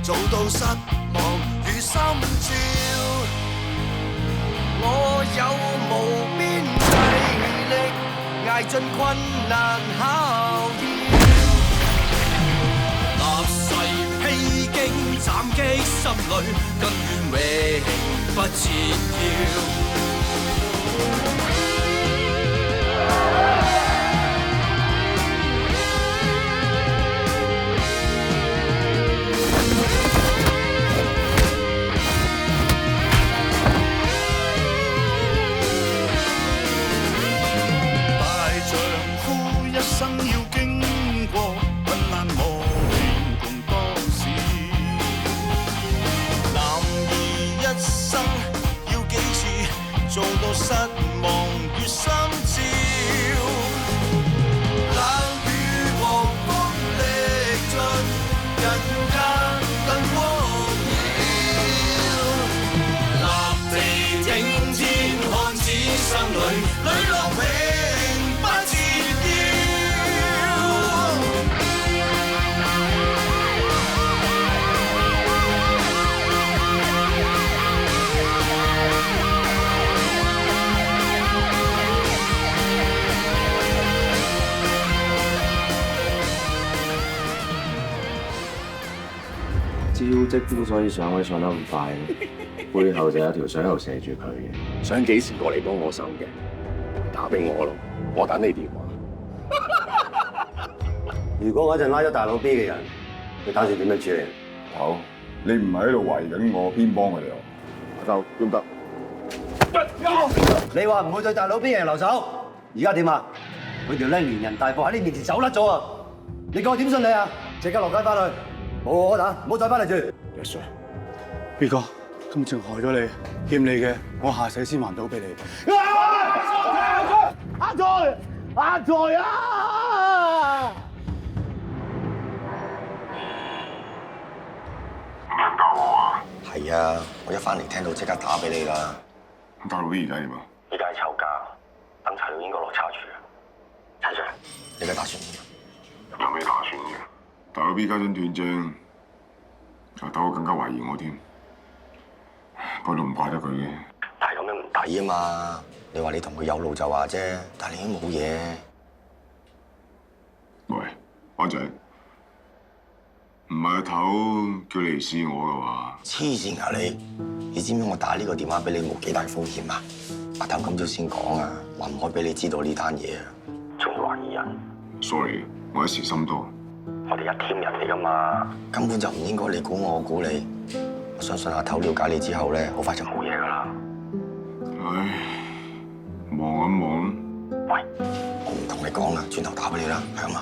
做到失望與心照。我有無邊毅力，捱盡困難考驗。立誓披荊斬棘，心裏更願永不折腰。一生要經過困難磨練共多事，男兒一生要幾次做到失望與心照，冷雨狂風歷盡，人間更光耀，立地挺天看此生裏磊落永不折腰。招積之所以上位上得咁快，背後就有條水喉射住佢嘅。想幾時過嚟幫我手嘅，打俾我咯，我等你電話。如果嗰陣拉咗大佬 B 嘅人，你打算點樣處理？頭，你唔係喺度圍緊我，邊幫佢哋啊？就用得。你話唔會對大佬 B 嘅人留手，而家點啊？佢條僆連人帶貨喺你面前走甩咗啊！你叫我點信你啊？即刻落街翻去，冇我打，唔好再翻嚟住。Yes sir，B 哥，今次害咗你，欠你嘅，我下世先還到俾你。阿財，阿財啊！係啊，我一翻嚟聽到即刻打俾你啦。大佬 B 而家點啊？而家係抽價，等材料應該落差處。陳 Sir，你嘅打算點？有咩打算嘅？大佬 B 家陣斷正，就等我更加懷疑我添。不過都唔怪得佢嘅。但係咁樣唔抵啊嘛！你話你同佢有路就話啫，但係你已經冇嘢。喂，安仔，唔係阿頭叫你嚟試我嘅話。黐線啊你！你知唔知我打呢個電話俾你冇幾大風險啊？阿頭今朝先講啊，話唔可以俾你知道呢單嘢啊，仲要懷疑人。Sorry，我一時心多。我哋一 team 人嚟噶嘛，根本就唔應該你估我估你。我相信阿頭了解你之後咧，好快就冇嘢噶啦。唉，望一望。喂，我唔同你講啦，轉頭打俾你啦，係嘛？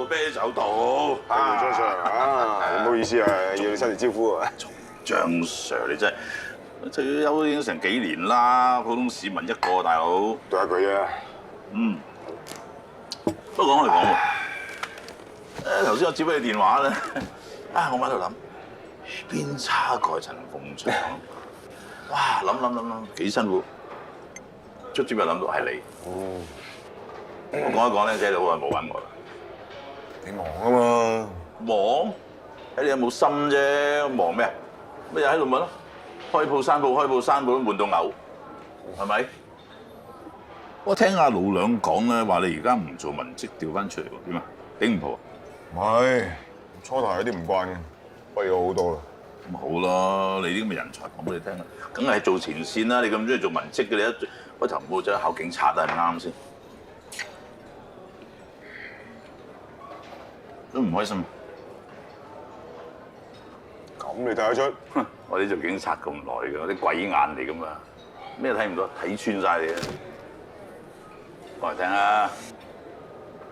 啤酒到啊，張 Sir 啊，唔好意思啊，要你新年招呼啊。張 Sir 你真係退休已經成幾年啦，普通市民一個大佬。對下佢啊。嗯。不過講嚟講喎，頭先我接俾你電話咧，我喺度諗邊差過陳鳳祥，哇諗幾辛苦，卒之咪諗到係你。哦。我講一講咧，姐你好耐冇揾我啦。你忙啊嘛？忙？你有冇心啫？忙咩啊？乜又喺度問咯？開鋪閂鋪都悶到嘔，係咪？我聽阿老兩講咧，話你而家唔做文職，調翻出嚟喎，點啊？頂唔妥？唔係，初頭有啲唔慣嘅，不過有好多啦。咁好咯，你啲咁嘅人才講俾你聽啦，梗係做前線啦！你咁中意做文職嘅，你一開頭唔好走去考警察啊，係唔啱先？都唔開心。咁咁你睇得出？哼，我哋做警察咁耐嘅，我啲鬼眼嚟噶嘛，咩睇唔到，睇穿晒你啊！講嚟聽啊！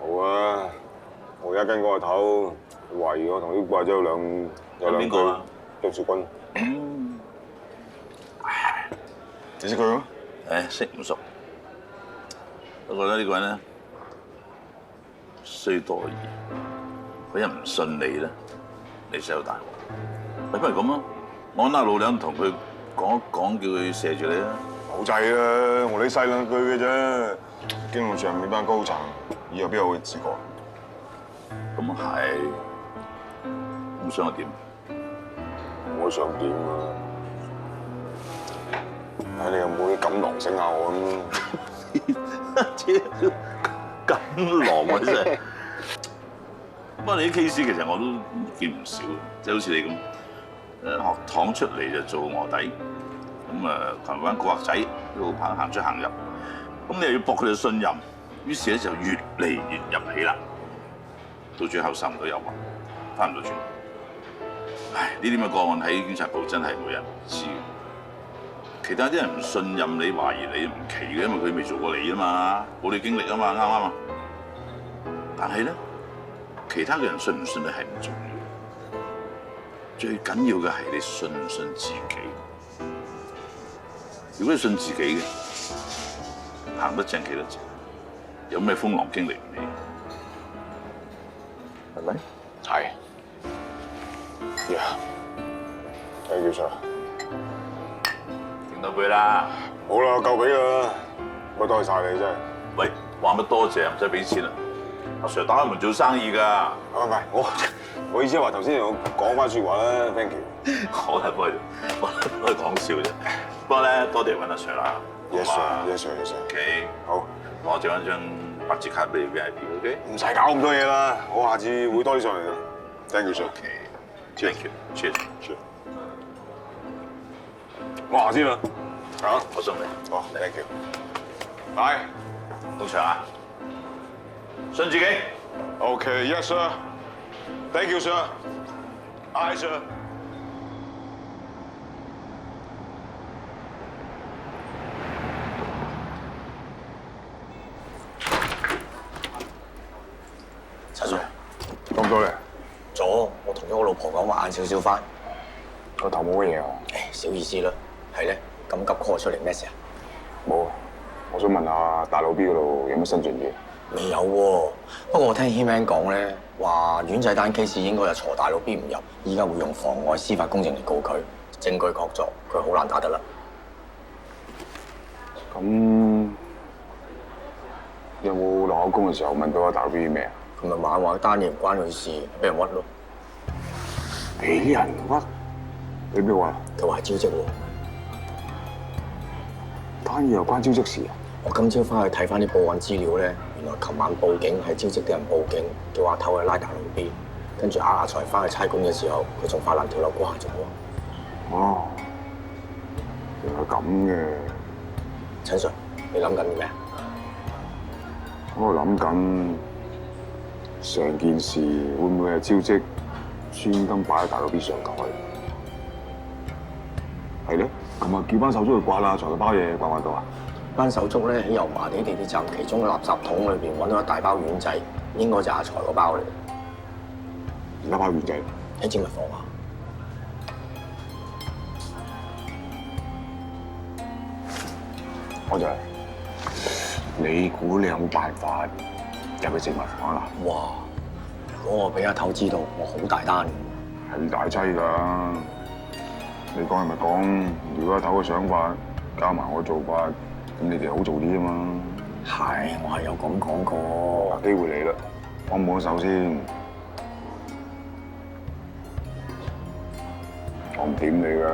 好啊，我而家跟嗰個頭，懷疑我同啲怪仔有兩句邊個啊？張樹君。你識佢咩？誒，識唔熟？我覺得呢個人咧衰多疑，佢一唔信你咧，你使有大鑊。不如咁啊，我揾阿老兩同佢講一講，叫佢射住你啦。冇制啦，我哋細兩句嘅啫。經路上面班高層，以後邊有會試過？咁係，咁想我點？我想點啊？睇你有冇啲錦囊醒下我咁。錦囊啊真係。不過你啲 case 其實我都見唔少，即係好似你咁，學堂出嚟就做卧底，咁同班古惑仔都行出行入，咁你又要博佢哋信任，於是咧就越嚟越入戲啦，到最後受唔到誘惑，翻唔到轉。唉，呢啲咁嘅個案喺警察部真係冇人知。其他啲人唔信任你、懷疑你唔奇嘅，因為佢未做過你啊嘛，冇你經歷啊嘛，啱唔啱啊？但係咧，其他嘅人信唔信你係唔重要，最緊要嘅係你信唔信自己。如果你信自己嘅，行得正企得正，有咩風浪經歷唔起，係咪？係。Thank you sir。敬多杯啦！好啦，夠俾啦，唔該多謝你真係。喂，話乜多謝，唔使俾錢啦。阿 Sir 打開門做生意㗎。唔係，我意思係話頭先我講翻説話啦 ，thank you。我係都係講笑啫。不過咧，多謝揾阿 Sir 啦。Yes sir，yes sir，yes sir。 OK， 好，我整翻張8折卡俾你 VIP，OK？唔使搞咁多嘢啦，我下次會多啲上嚟嘅。Thank you sir。 OK，Thank you，Cheers。我行先啦，啊，我送你。好 ，thank you。拜。到場啊！信自己。OK，yes sir。Thank you sir。Aye sir。陳 Sir，咁多咧？左，我同咗我老婆講話晏少少翻。個頭冇乜嘢啊？誒，小意思啦。係咧，咁急 call 出嚟咩事啊？冇啊，我想問下大佬 B 嗰度有乜新進展？未有喎，不過我聽軒 man 講咧，話丸仔單 case 應該係鋤大佬 B 唔入，依家會用妨礙司法公正嚟告佢，證據確鑿，佢好難打得甩。咁有冇落口供嘅時候問到阿大佬 B 咩啊？佢咪話單嘢唔關佢事，俾人屈咯。俾人屈？你邊個話？佢話係招積喎。單嘢又關招積事啊？我今朝翻去睇翻啲報案資料咧，原來琴晚報警係招積啲人報警，叫阿頭去拉大佬 B， 跟住阿財翻去差館嘅時候，佢仲快爛跳樓掛咗喎。哦，原來咁嘅。陳 Sir， 你諗緊啲咩啊？我諗緊成件事會唔會係招積專登擺喺大佬 B 上台？係咧，咁啊叫班手足去刮啦，財嘅包嘢刮唔刮到啊？班手足咧喺油麻地地鐵站其中嘅垃圾桶裏邊揾到一大包丸仔，應該就係阿財個包嚟。而家包丸仔喺證物房啊！我就係你估你有冇辦法入去證物房啊？哇！如果我俾阿頭知道，我好大單嘅。係大劑㗎！你講係咪講？如果阿頭嘅想法加埋我做法，咁你哋好做啲啊嘛？係，我係有咁講過。嗱，機會嚟啦，我摸手先，我唔點你㗎。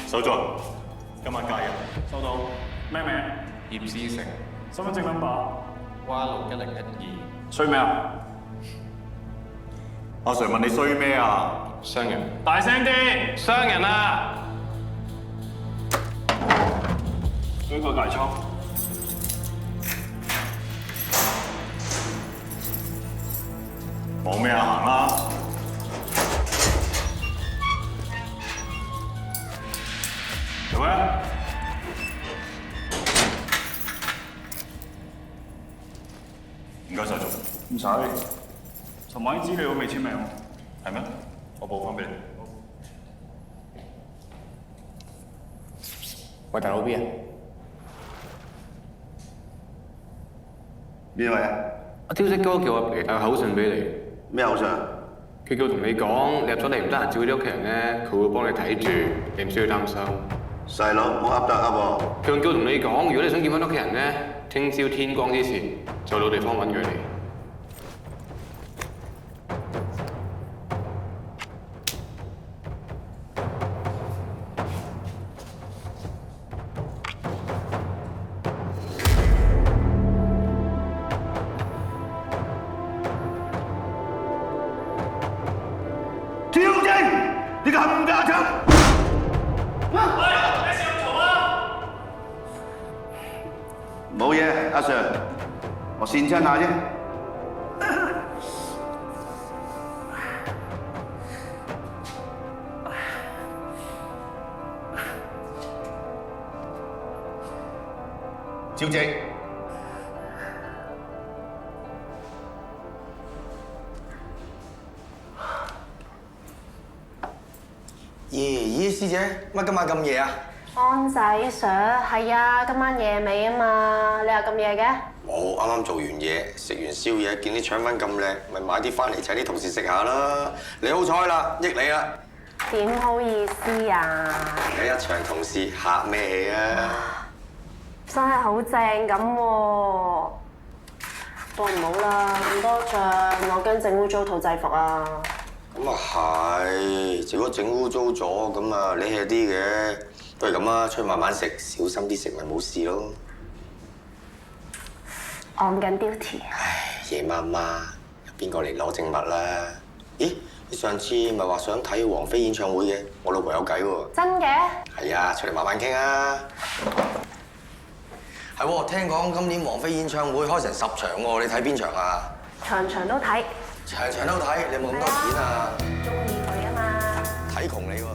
手續，今晚假日。收到。咩名？葉思成。身份證 number？Y61012。衰咩啊？阿 Sir 問你衰咩啊？商人。大聲啲！商人啊！舉個大倉。冇咩啊，行啦。做咩？唔該晒，總。唔使。尋晚啲資料未簽名喎。係咩？我報翻俾你。喂，大佬 B 啊？邊位啊？阿挑色哥叫我嚟帶口信俾你。咩口信？佢叫同你講，你入咗嚟唔得閒照顧啲屋企人咧，佢會幫你睇住，你唔需要擔心。細佬，唔好噏得噏喎。佢仲叫同你講，如果你想見翻屋企人咧，聽朝天光之前就到地方揾佢哋。挑戰，你個冚家鏟！喂，咩事咁嘈啊？冇嘢，阿 Sir，我跣親下啫。招積。咦，師姐，乜今晚咁夜啊？安仔 Sir， 係啊，今晚夜尾啊嘛，你又咁夜嘅？冇，啱啱做完嘢，食完宵夜，見啲腸粉咁靚，咪買啲翻嚟請啲同事食下啦。你好彩啦，益你啦！點好意思啊？你一場同事客咩氣啊？真係好正咁喎！不過唔好啦，咁多仗，我驚整污糟套制服啊！咁啊係，如果整污糟咗，咁啊你 hea 啲嘅，不如咁啊，出去慢慢食，小心啲食咪冇事咯。On 緊 duty。唉，夜媽媽有邊個嚟攞證物啦？咦，你上次咪話想睇王菲演唱會嘅，我老婆有計喎。真嘅？係啊，出嚟慢慢傾啊。係喎，聽講今年王菲演唱會開成10場喎，你睇邊場啊？場場都睇。場場都睇，你有冇咁多錢啊？中意佢啊嘛。睇窮你喎。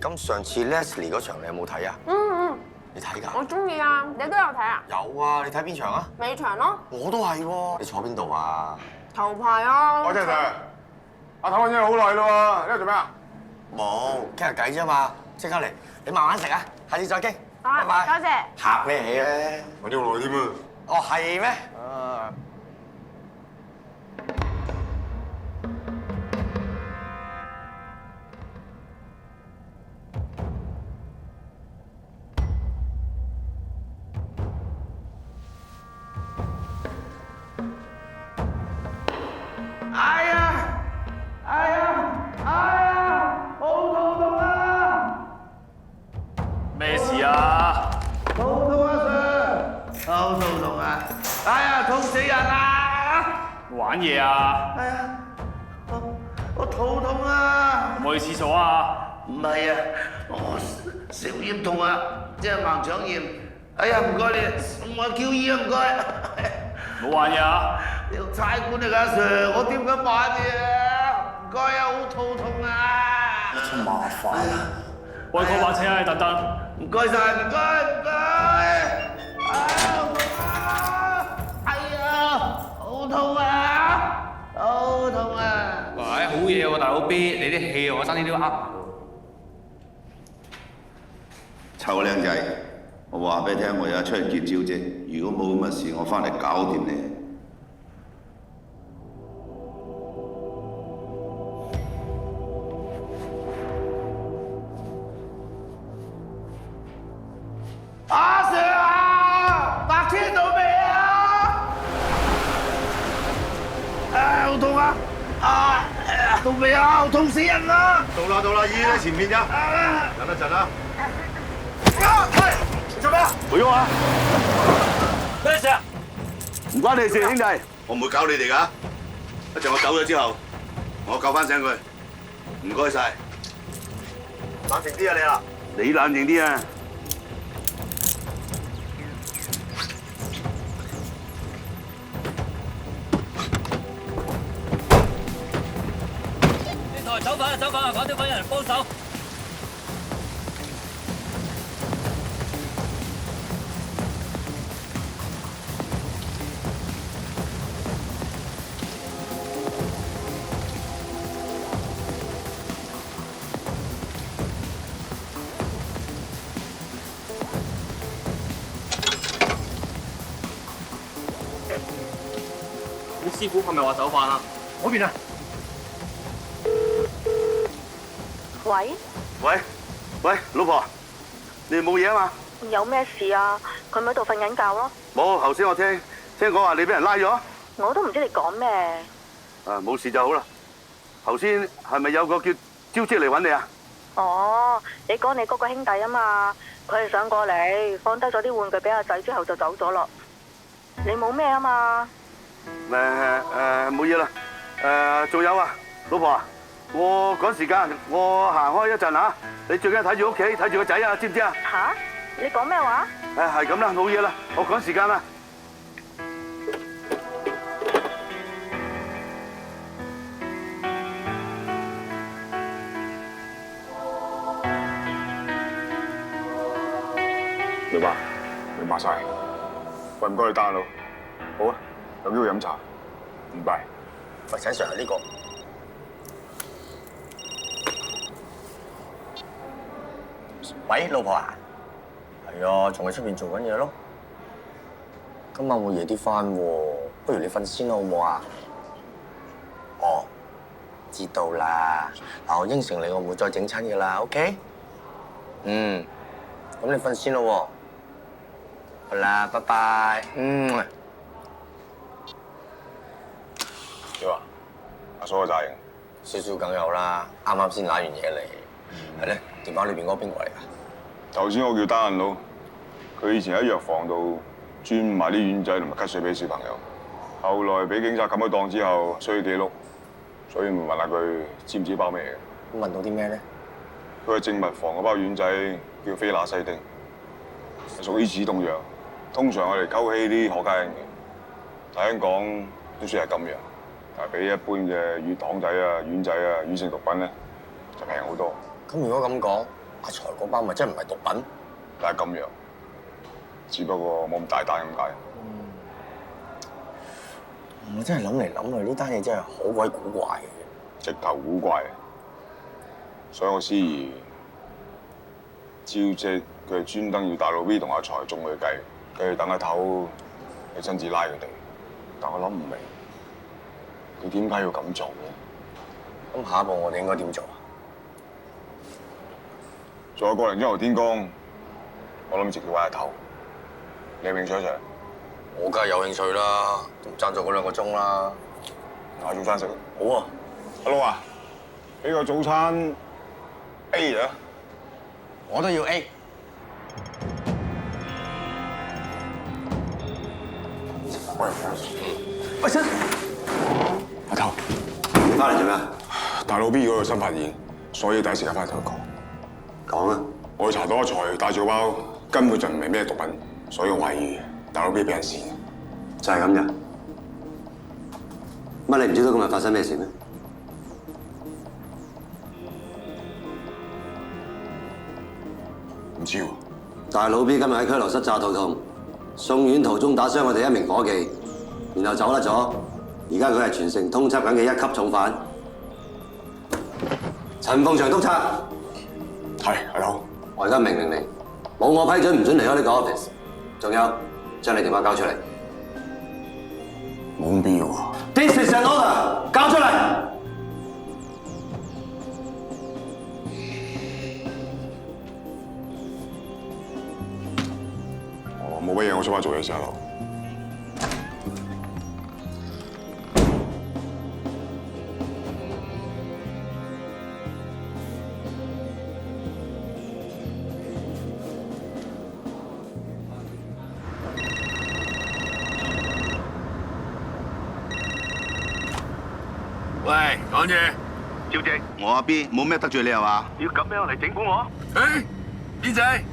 咁上次 Leslie 嗰場你有冇睇啊？嗯，你睇㗎？我中意啊，你都有睇啊？有啊，你睇邊場啊？尾場咯。我都係喎。你坐邊度啊？頭排啊。我真係阿頭揾咗好耐咯喎，你喺度做咩啊？冇，傾下偈啫嘛，即刻嚟，你慢慢食啊，下次再傾。啊，拜拜。多謝。客咩氣咧？揾咗好耐添啊！哦，係咩？啊。咩事啊？肚痛啊 Sir，好肚痛啊！哎呀，痛死人啦！玩嘢啊！哎呀，我肚痛啊！我去廁所啊！唔係啊，我小腰痛啊，即係盲腸炎。哎呀，唔該你送我叫醫啊，唔該。冇玩嘢啊！條差館嚟㗎阿 Sir，我點敢玩嘢啊？唔該啊，好肚痛啊！真麻煩。喂，嗰把車啊，等等。唔該晒，唔該唔該。哎呀，好痛啊！好痛啊！喂，好嘢喎，大佬 B，你啲氣我爭啲都呃埋喎。臭靚仔，我話俾你聽，我而家出去結招啫。如果冇咁嘅事，我翻嚟搞掂你。阿 Sir 啊，白車到未啊？好痛啊！到未啊？好痛死人啦！到啦，醫院喺前面咋？等一陣啦。喂，做咩啊？唔喐啊！咩事啊？唔關你事，兄弟，我唔會搞你哋㗎。一陣我走咗之後，我救翻醒佢。唔該晒。冷靜啲啊你啊！你冷靜啲啊！走犯啊！快啲揾人幫手！啲師傅係咪話走飯啊？嗰邊啊！喂，老婆，你冇嘢啊嘛？有咩事啊？佢咪喺度瞓緊覺咯。冇，頭先我聽講話你俾人拉咗。我都唔知你講咩。冇事就好啦。頭先係咪有個叫招積嚟揾你啊？哦，你講你嗰個兄弟啊嘛，佢係上過嚟放低咗啲玩具俾阿仔之後就走咗咯。你冇咩啊嘛？冇嘢啦。仲有啊，老婆啊，我趕時間，我行開一陣啊。你最緊睇住屋企，睇住個仔啊，知唔知啊？吓？你講咩話？係咁啦，冇嘢啦，我趕時間啦。明白晒。喂，唔該你單佬。好啊，有機會飲茶。唔該。喂，請上嚟呢個。喂，老婆啊，係啊，仲喺出邊做緊嘢咯。今晚會夜啲翻喎，不如你瞓先好唔好啊？哦，知道啦。嗱，我應承你，我唔會再整親㗎啦 ，OK？ 咁你瞓先咯喎。好啦，拜拜。點啊？阿嫂嘅債少少梗有啦，啱啱先攋完嘢嚟。係咧，電話裏邊嗰個邊個嚟㗎？頭先我叫單人佬，佢以前喺藥房度專賣啲丸仔同埋咳水俾小朋友，後來俾警察冚咗檔之後衰記錄，所以問下佢知唔知包咩嘢？問到啲咩咧？佢係靜脈房嗰包丸仔叫菲那西汀，係屬於止痛藥，通常我哋溝稀啲可卡因嘅，但香港都算係禁藥，但係比一般嘅軟糖仔啊、丸仔啊、軟性毒品咧就平好多。咁如果咁講，阿財嗰包咪真係唔係毒品？但係禁藥，只不過冇咁大單咁解。我真係諗嚟諗去，呢單嘢真係好鬼古怪嘅。直頭古怪，所以我思疑招積佢係專登要大佬 B 同阿財中佢計，跟住等阿頭去親自拉佢哋。但我諗唔明，佢點解要咁做咧？咁下一步我哋應該點做啊？仲有個零鐘頭天光，我諗直接揾阿頭。你有興趣上？我梗係有興趣啦，仲爭咗嗰2個鐘啦。嗌早餐食。好啊，阿老啊，呢個早餐 A 啊，我都要 A。喂，頭，你翻嚟做咩啊？大佬 B 嗰度有新發現，所以第一時間翻嚟同佢講。講啊！我查到阿財帶住包根本就唔係咩毒品，所以我懷疑大佬 B 俾人試。就係咁啫。乜你唔知道今日發生咩事咩？唔知喎。大佬 B 今日喺拘留室詐肚痛，送院途中打傷我哋一名伙計，然後走甩咗。而家佢係全城通緝緊嘅1級重犯。陳鳳祥督察。係，阿頭。我而家命令你，冇我批准唔准離開呢個 office。仲有，將你電話交出嚟。冇咁必要喎。This is an order， 交出嚟。我冇乜嘢，我出翻做嘢先咯。喂，講嘢，趙直，我阿 B 冇咩得罪你係嘛？要咁樣嚟整蠱我？誒，B 仔，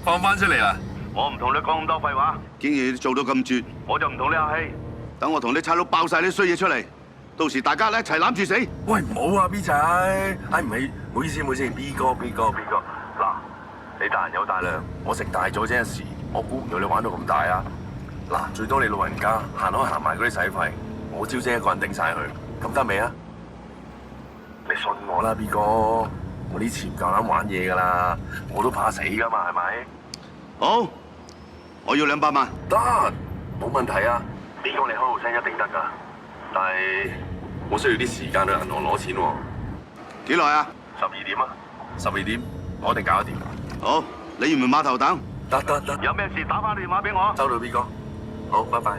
放翻出嚟啦！我唔同你講咁多廢話。既然你做到咁絕，我就唔同你客氣。等我同你差佬爆晒啲衰嘢出嚟，到時大家咧一齊攬住死。喂，唔好啊 B 仔，哎唔係，唔好意思唔好意思 ，B 哥，嗱，你大人有大量，我食大咗啫一時，我估唔到你玩到咁大啊！嗱，最多你老人家行開行埋嗰啲使費，我招姐一個人頂晒佢。咁得未啊？你信我啦 ，B 哥，我呢次唔夠膽玩嘢噶啦，我都怕死噶嘛，係咪？好，我要200萬。得，冇問題啊 ，B 哥你開號聲一定得噶，但係我需要啲時間去銀行攞錢喎。幾耐啊？12點啊，12點，我一定搞得掂。好，你鹽門碼頭等。得。有咩事打返電話俾我。收到 B 哥，好，拜拜。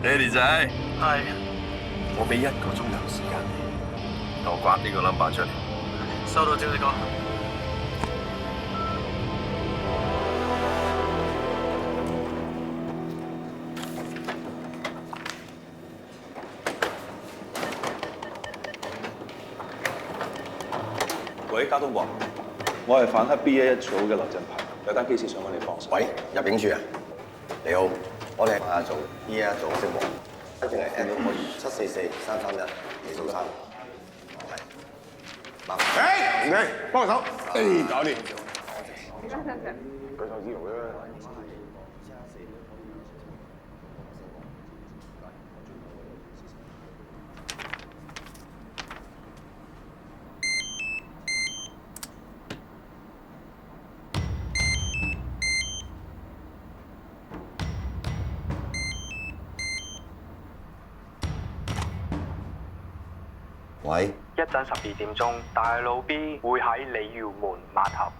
Eddie 仔，係，我俾1個鐘頭時間你，同我刮呢個 number 出嚟。收到，招子哥。喂，交通部，我係反黑 B11組嘅劉振鵬，有單 case 想揾你幫手。喂，入境處啊，你好，我哋係一組 B11組識喎，跟住係 N 744-331，你數3。係，麻煩。唔該，幫手。搞掂。舉手之勞啫。喂，一陣12點鐘，大佬 B 會喺鯉魚門碼頭。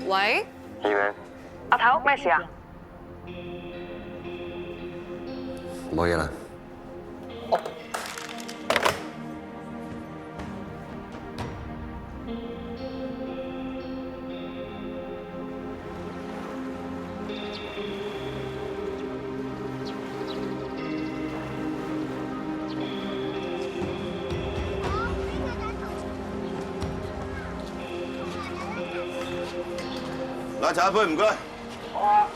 喂，阿頭，咩事啊？冇嘢啦。奶茶一杯唔該。好啊。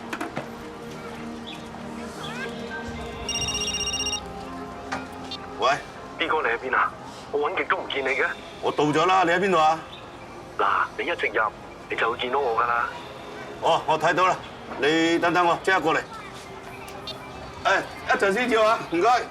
喂 ，B 哥你喺邊啊？我揾極都唔見你嘅。我到咗啦，你喺邊度啊？嗱，你一直入，你就會見到我㗎啦。哦，我睇到啦，你等等我，即刻過嚟。誒，一陣先照啊，唔該。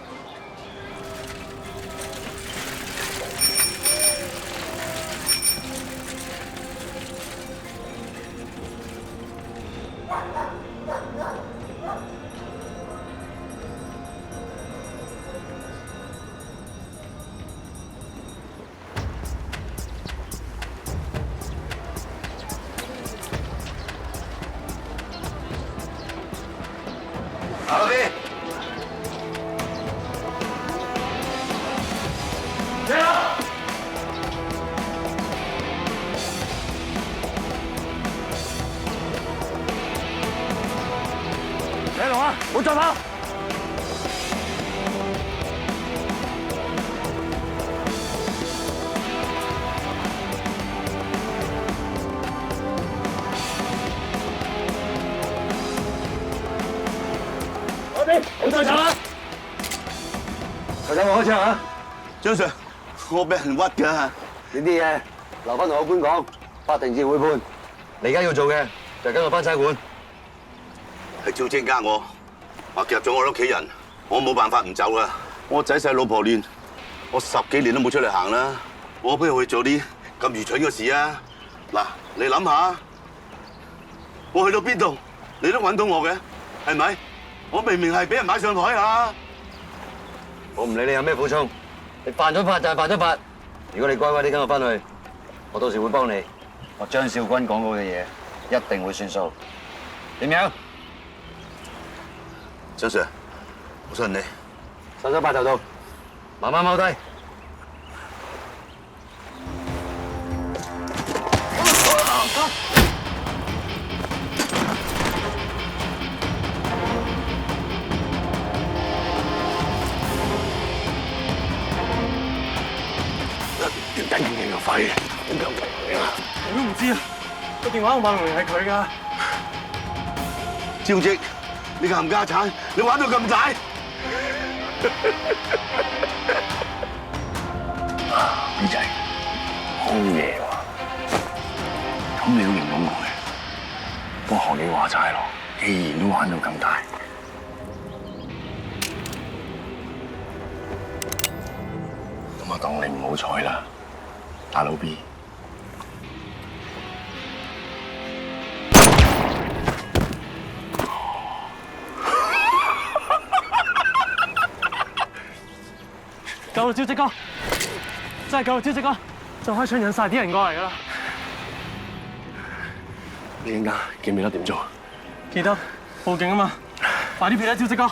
用啊！唔好再跑！我哋唔再走啦！頭先我開槍啊！張 Sir，我俾人屈㗎。呢啲嘢留翻同我官講，法庭至會判。你而家要做嘅就跟我翻差館。係趙正呃我，話夾咗我屋企人，我冇辦法唔走啦。我仔細老婆亂，我10幾年都冇出嚟行啦。我邊度去做啲咁愚蠢嘅事啊？嗱，你諗下，我去到邊度，你都揾到我嘅，係咪？我明明係俾人買上台啊！我唔理你有咩苦衷，你犯咗法就係犯咗法。如果你乖乖啲跟我翻去，我到時會幫你。我張少君講過嘅嘢一定會算數。點樣？張 Sir， 我信你。手手八頭度，慢慢踎低。點解咁嘅肺？點解咁嘅啊？我都唔知啊！個電話號碼明明係佢㗎。趙直，你冚家產，你玩到咁大！B 仔，好嘢喎！咁你都認到我嘅，不過學你話齋咯，既然都玩到咁大，咁啊當你唔好彩啦，大佬 B。救啦，招積哥！真係救啦，招積哥！就開槍引晒啲人過嚟㗎啦！你陣間記唔記得點做？記得，報警啊嘛！快啲撇啦，招積哥！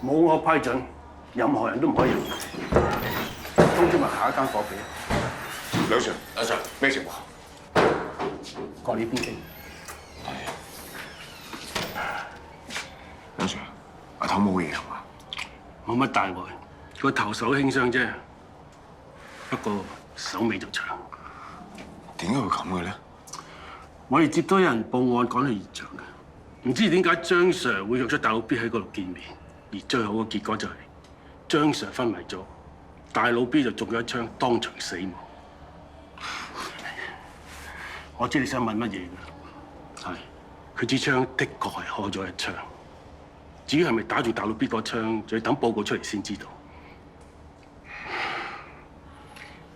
冇我批准，任何人都唔可以入。通知埋下一間房俾。梁 Sir， 梁 Sir， 咩情況？過呢邊傾。梁 Sir， 阿頭冇嘢係嘛？冇乜大礙，個頭手輕傷啫。不過手尾就長。點解會咁嘅咧？我哋接到有人報案講到現場嘅，唔知點解張 Sir 會約咗大佬 B 喺嗰度見面。而最後嘅結果就係張 Sir 昏迷咗，大佬 B 就中咗一槍，當場死亡。我知你想問乜嘢㗎？係，佢支槍的確係開咗一槍。至於係咪打住大佬 B 個槍，就要等報告出嚟先知道。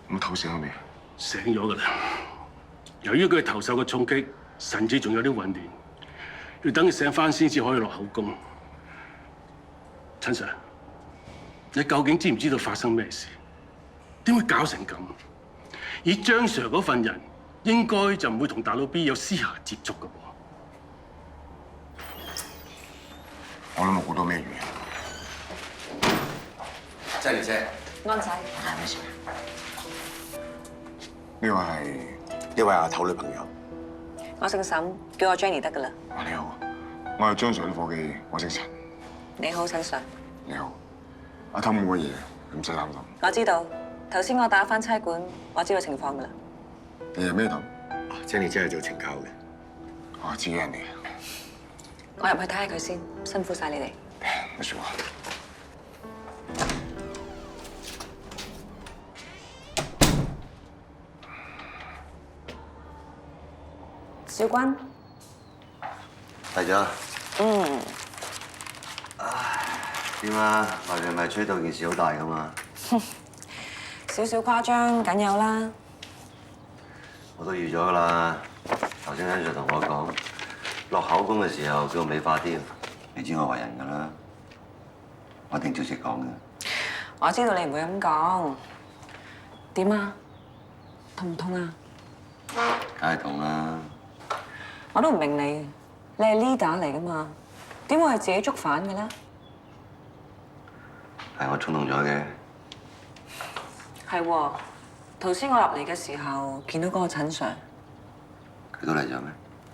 咁頭醒咗未？醒咗㗎啦。由於佢係頭受嘅衝擊，神志仲有啲混亂，要等佢醒返先至可以落口供。陳 Sir， 你究竟知唔知道發生咩事？點會搞成咁？以張 Sir 嗰份人，應該就唔會同大佬 B 有私下接觸㗎噃。我諗冇好多咩原因。真係姐，安仔，係咩事？呢位係呢位阿頭女朋友。我姓沈，叫我 Jenny 得㗎啦。你好，我係張 Sir 啲伙計，我姓陳。你好，陳 Sir。你好，阿頭冇乜嘢，你唔使擔心。我知道，頭先我打返差館，我知道情況㗎啦。你係咩頭？Jenny 姐係做懲教嘅。我自己人嚟嘅。我入去睇下佢先，辛苦晒你哋。冇事話。小君。嚟咗。嗯。點啊？外面咪吹到件事好大㗎嘛？少少誇張，梗有啦。我都預咗㗎啦。頭先喺度同我講，落口供嘅時候叫我美化啲。你知我為人㗎啦，我一定照直講嘅。我知道你唔會咁講。點啊？痛唔痛啊？梗係痛啦。我都唔明你，你係 leader 嚟噶嘛？點會係自己捉反嘅咧？係我衝動咗嘅。係喎，頭先我入嚟嘅時候見到嗰個陳 Sir。佢都嚟咗咩？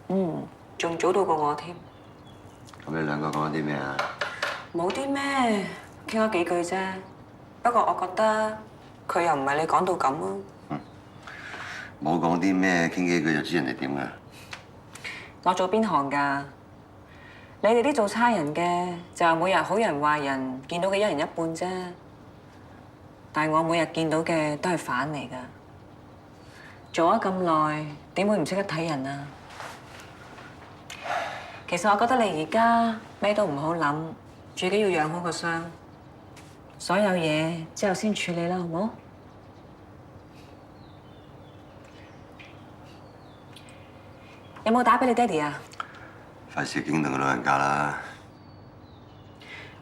嗯，仲早到過我添。咁你兩個講緊啲咩啊？冇啲咩，傾咗幾句啫。不過我覺得佢又唔係你講到咁咯。冇講啲咩，傾幾句就知人哋點㗎。我做邊行㗎？你哋啲做差人嘅就係每日好人壞人見到嘅一人一半啫。但係我每日見到嘅都係反嚟㗎。做咗咁耐，點會唔識得睇人啊？其實我覺得你而家咩都唔好諗，最緊要養好個傷。所有嘢之後先處理啦，好唔好？有冇打俾你爹哋啊？費事驚動個老人家啦。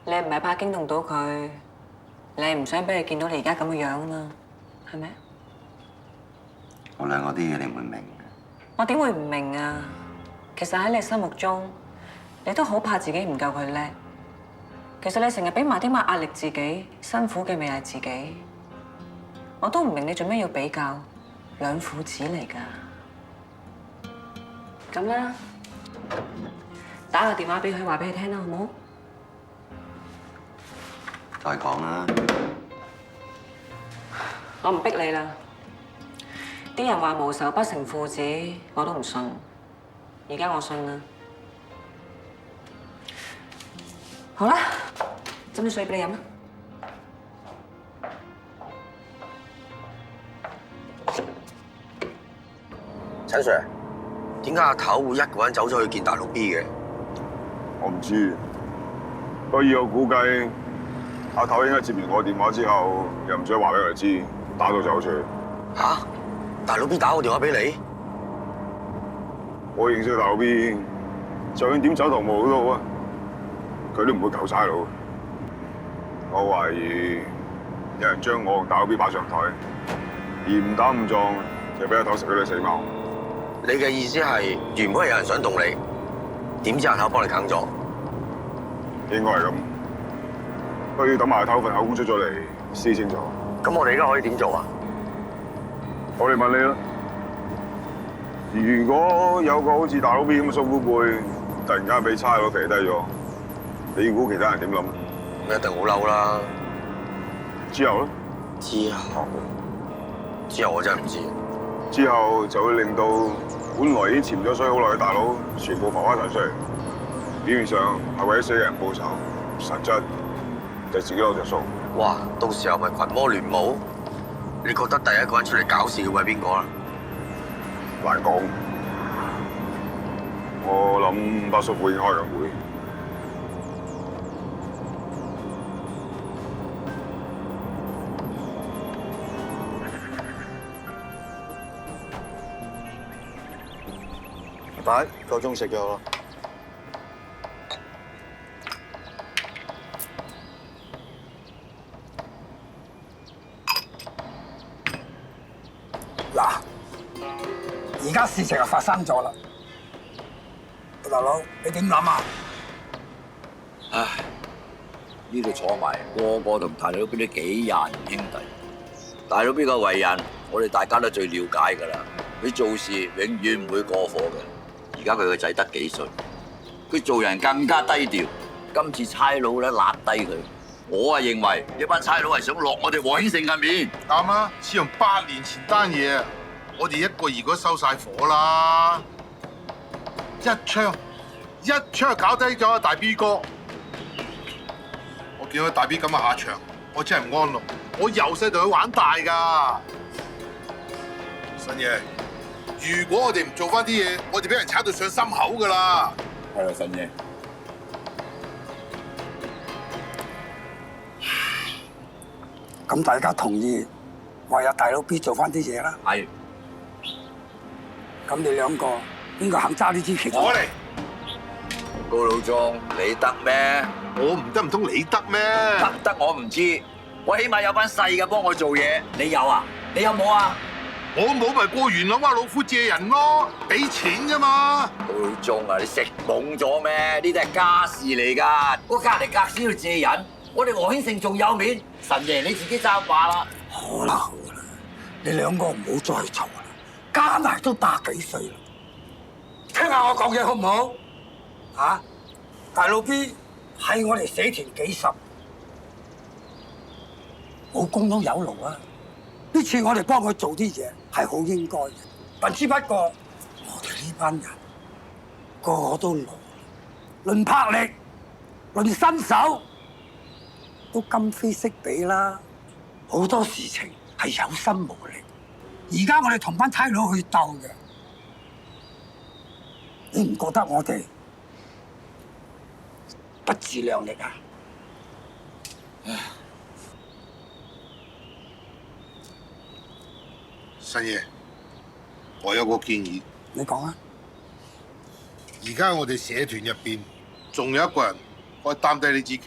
你唔係怕驚動到佢，你係唔想俾佢見到你而家咁嘅樣啊嘛，係咪？我兩個啲嘢你唔會明。我點會唔明啊？其實喺你心目中，你都好怕自己唔夠佢叻。其實你成日俾埋啲乜壓力自己，辛苦嘅咪係自己。我都唔明你做咩要比較，兩父子嚟㗎。咁啦，打個電話俾佢，話俾佢聽啦，好唔好？再講啦。我唔逼你啦。啲人話無仇不成父子，我都唔信。而家我信啦。好啦，斟啲水俾你飲啦。陳 Sir， 點解阿頭會一個人走咗去見大佬 B 嘅？我唔知，不過以我估計，阿頭應該接完我電話之後，又唔想話俾我哋知，打到走出去。嚇！大佬 B 打個電話俾你？我認識大佬 B， 就算點走投無路都好啊，佢都唔會救差佬。我懷疑有人將我同大佬 B 擺上台，而誤打誤撞就俾阿頭食咗你死貓。你嘅意思係原本係有人想動你，點知阿頭幫你啃咗？應該係咁。不過要等埋阿頭份口供出咗嚟先清楚。咁我哋而家可以點做啊？我哋問你啦。如果有個好似大佬 B 咁嘅蘇富貝，突然間俾差佬肥低咗，你估其他人點諗？一定好嬲啦。之後咧？之後我真係唔知。之後就會令到本來已經潛咗水好耐嘅大佬，全部浮翻晒出嚟。表面上係為咗死人報仇，實質就自己攞着數。哇！到時候咪群魔亂舞？你覺得第一個人出嚟搞事會係邊個啊？難講。我諗巴叔父已經開緊會。爸，夠鐘食藥咯。嗱，而家事情就發生咗啦，大佬，你點諗啊？唉，呢度坐埋個個同大佬 B 都幾廿年兄弟，大佬 B 個為人，我哋大家都最了解㗎啦。佢做事永遠唔會過火嘅。而家佢個仔得幾歲？佢做人更加低調。今次差佬咧揦低佢，我啊認為呢班差佬係想落我哋和興盛嘅面。啱啊！似同8年前單嘢，我哋一個二個收晒火啦，一槍搞低咗阿大 B 哥。我見到大 B 咁嘅下場，我真係唔安樂。我由細同佢玩大㗎，新爺。如果我哋唔做翻啲嘢，我哋俾人踩到上心口㗎啦。係啦，新爺。咁大家同意為阿大佬 B 做翻啲嘢啦。係。咁你兩個邊個肯揸呢支旗？我嚟。高老莊，你得咩？我唔得，唔通你得咩？得我唔知，我起碼有班細嘅幫我做嘢。你有啊？你有冇啊？我冇咪過元朗灣老虎借人咯，俾錢啫嘛。高老鐘啊，你食懵咗咩？呢啲係家事嚟㗎，嗰隔離隔屎要借人，我哋和興盛仲有面。神爺你自己揸把啦。好啦好啦，你兩個唔好再嘈啦，加埋都百幾歲啦。聽下我講嘢好唔好？啊，大佬 B 係我哋社團幾十，冇功都有勞啊！呢次我哋幫佢做啲嘢係好應該嘅，但只不過我哋呢班人個個都老，論魄力、論身手都今非昔比啦。好多事情係有心無力，而家我哋同班差佬去鬥嘅，你唔覺得我哋不自量力啊？神爺，我有個建議。你講啊！而家我哋社團入邊仲有一個人可以擔低呢支旗。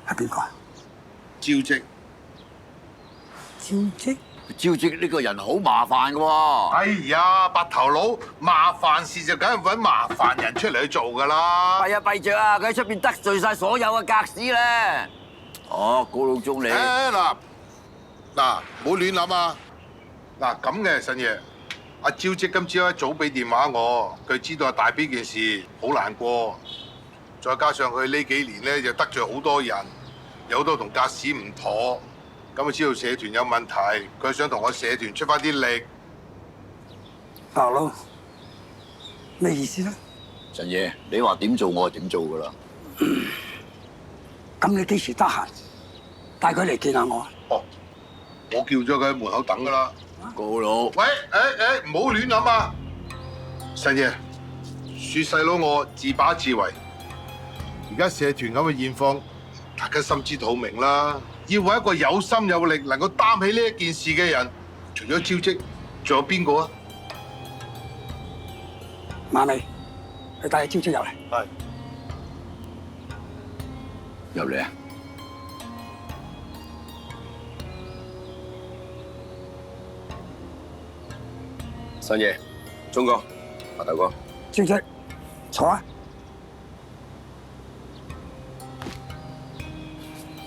係邊個啊？招積。招積？招積呢個人好麻煩嘅喎。哎呀，白頭佬，麻煩事就梗係揾麻煩人出嚟去做㗎啦。係啊，弊著啊，佢喺出邊得罪晒所有嘅格士咧。哦，高老鐘你。嗱，唔好亂諗啊！嗱咁嘅神爺，阿招積今朝一早俾電話我，佢知道阿大 B 件事好難過，再加上佢呢幾年咧就得罪好多人，有好多同格士唔妥，咁佢知道社團有問題，佢想同我社團出翻啲力。大佬，咩意思咧？神爺，你話點做我就點做噶啦。咁你幾時得閒帶佢嚟見下我？哦，我叫咗佢喺門口等噶啦。高佬，喂，唔好亂諗啊！神爺，恕細佬我自把自為。而家社團咁嘅現況，大家心知肚明啦。要揾一個有心有力、能夠擔起呢一件事嘅人，除咗招積，仲有邊個啊？馬尾，去帶招積入嚟。係。入嚟啊！神爺，鐘哥，阿頭哥，招積，坐啊！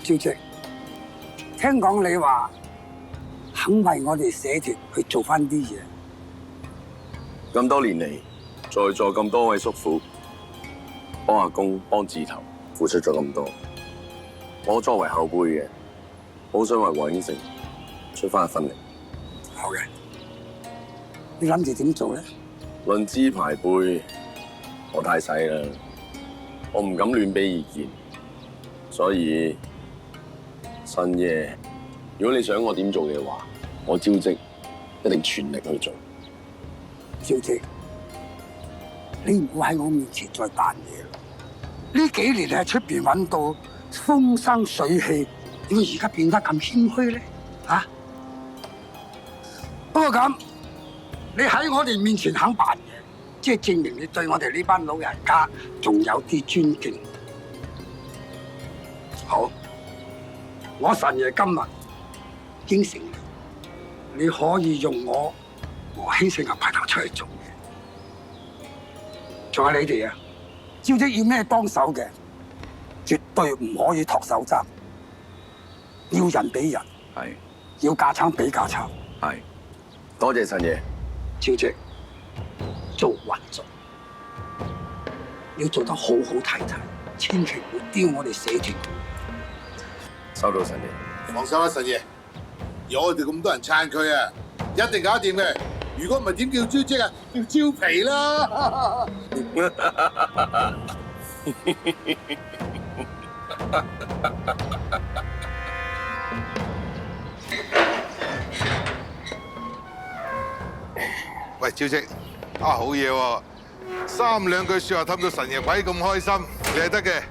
招積，聽講你話肯為我哋社團去做翻啲嘢。咁多年嚟，在座咁多位叔父，幫阿公幫字頭付出咗咁多，我作為後輩嘅，好想為和興盛出翻一分力。好嘅。你諗住點做咧？論資排輩，我太細啦，我唔敢亂俾意見，所以神爺，如果你想我點做嘅話，我招積一定全力去做。招積，你唔好喺我面前再扮嘢啦！呢幾年你喺出邊揾到風生水起，點解而家變得咁謙虛咧？啊！不過咁。你喺我哋面前肯扮嘢，即係證明你對我哋呢班老人家仲有啲尊敬。好，我神爺今日應承你，你可以用我和興盛嘅牌頭出嚟做嘢。仲有你哋啊，招積要咩幫手嘅，絕對唔可以托手踭，要人俾人，係要架撐俾架撐。係，多謝神爺。招積，做運作要做得好好睇睇，千祈唔好丟我哋社團。收到神爺。放心啦，神爺，有我哋咁多人撐佢啊，一定搞掂嘅。如果唔係點叫招積啊？叫招皮啦！喂，招積，好嘢喎！3兩句説話氹到神爺鬼咁開心，你係得嘅。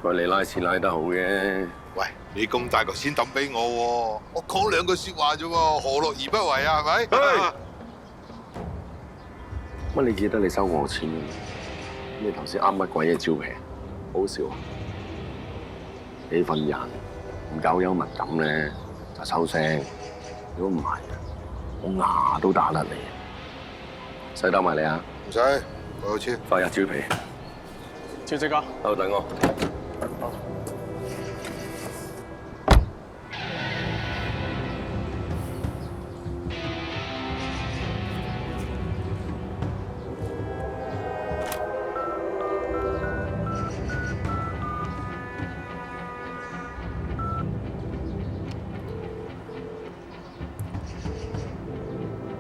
喂，你拉錢拉得好嘅。喂，你咁大嚿錢抌俾我喎，我講2句説話啫喎，何樂而不為啊？係咪？乜你記得你收我錢嘅？你頭先啱乜鬼嘢招皮？好笑啊！你份人唔夠幽默感咧，就收聲。如果唔係，我牙都打甩你。使得埋你啊？唔使，我有錢。快入蕉皮。超姐哥，喺度等我。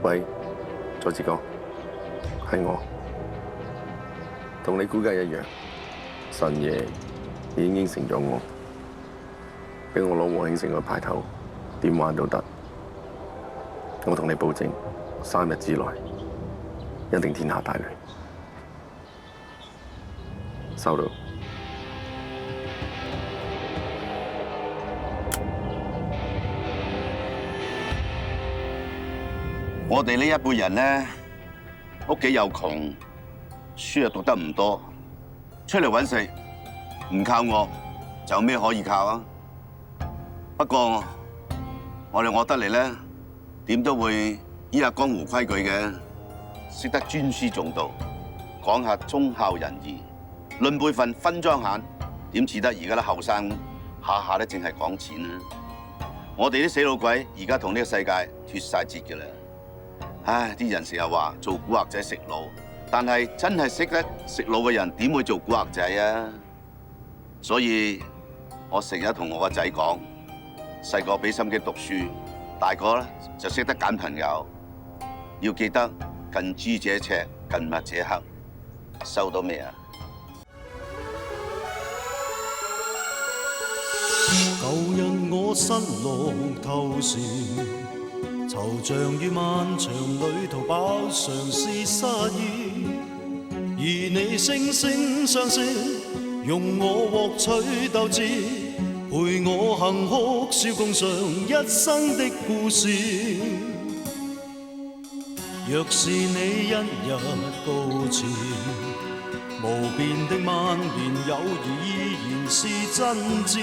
喂，佐治哥，係我，同你估計一樣，神爺已經應承咗我，俾我攞和興城個牌頭，點玩都得。我同你保證，3日之內一定天下大亂。收到。我哋呢一輩人咧，屋企又窮，書又讀得唔多，出嚟揾食唔靠我，就有咩可以靠啊？不過我哋惡得嚟咧，點都會依下江湖規矩嘅，識得尊師重道，講下忠孝仁義，論輩份分贓閒，點似得而家啲後生下下都淨係講錢啊！我哋啲死老鬼而家同呢個世界脫晒節嘅啦。唉，啲人成日話做古惑仔食腦，但係真係識得食腦嘅人點會做古惑仔啊？所以我成日同我個仔講，細個俾心機讀書，大個咧就識得揀朋友，要記得近朱者赤，近墨者黑。收到未啊？舊日我失落透視。惆悵於漫長旅途，飽嘗是失意，而你惺惺相惜，用我獲取鬥志，陪我行哭笑共嘗一生的故事。若是你一日告辭，無邊的萬年友誼依然是真摯，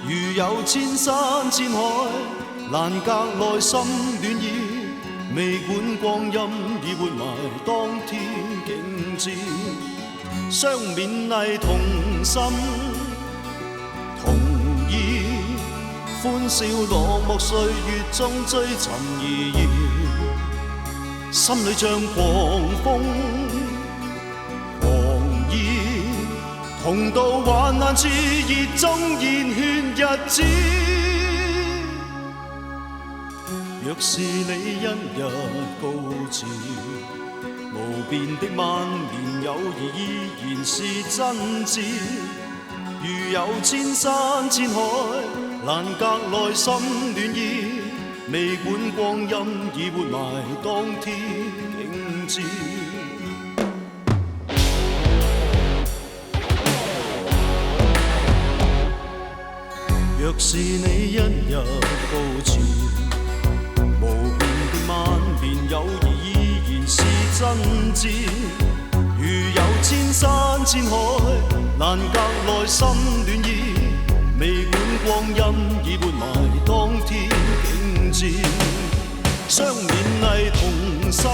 如有千山千海，難隔內心暖意，未管光陰已活埋當天景致，相勉勵同心同意，歡笑落寞歲月中追尋意義，心裏像狂風狂熱，同渡患難處，熱中熱血日子。若是你一日告辭，無邊的萬年友誼依然是真摯，如有千山千海，難隔內心暖意，未管光陰已活埋當天景致。若是你一日告辭，無邊的萬年友誼依然是真摯，如有千山千海，難隔內心暖意，未管光陰已活埋當天景致，相勉勵同心